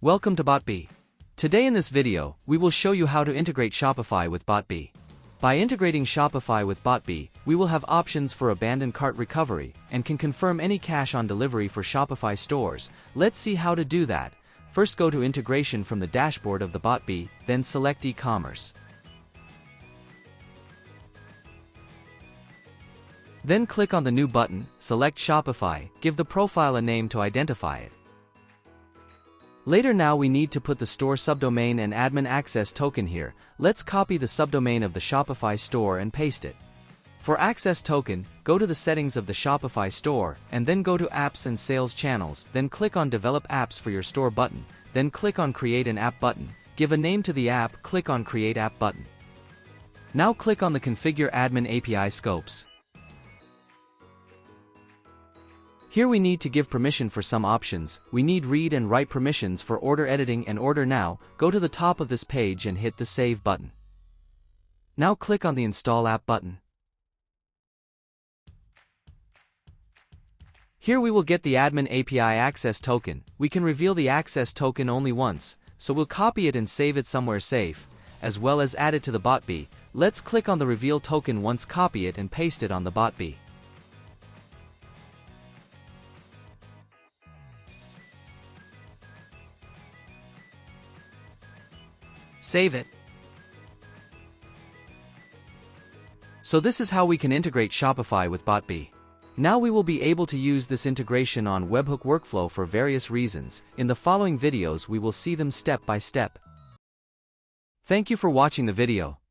Welcome to BotBee. Today in this video, we will show you how to integrate Shopify with BotBee. By integrating Shopify with BotBee, we will have options for abandoned cart recovery and can confirm any cash on delivery for Shopify stores. Let's see how to do that. First, go to Integration from the dashboard of the BotBee, then select E-commerce. Then click on the New button, select Shopify, give the profile a name to identify it. Later now we need to put the store subdomain and admin access token here. Let's copy the subdomain of the Shopify store and paste it. For access token, go to the settings of the Shopify store, and then go to Apps and Sales Channels, then click on Develop Apps for your store button, then click on Create an App button, give a name to the app, click on Create App button. Now click on the Configure Admin API Scopes. Here we need to give permission for some options. We need read and write permissions for order editing and order now. Go to the top of this page and hit the Save button. Now click on the Install App button. Here we will get the Admin API Access Token. We can reveal the access token only once, so we'll copy it and save it somewhere safe, as well as add it to the BotBee. Let's click on the Reveal Token once, copy it and paste it on the BotBee. Save it. So this is how we can integrate Shopify with BotBee. Now we will be able to use this integration on webhook workflow for various reasons. In the following videos we will see them step by step. Thank you for watching the video.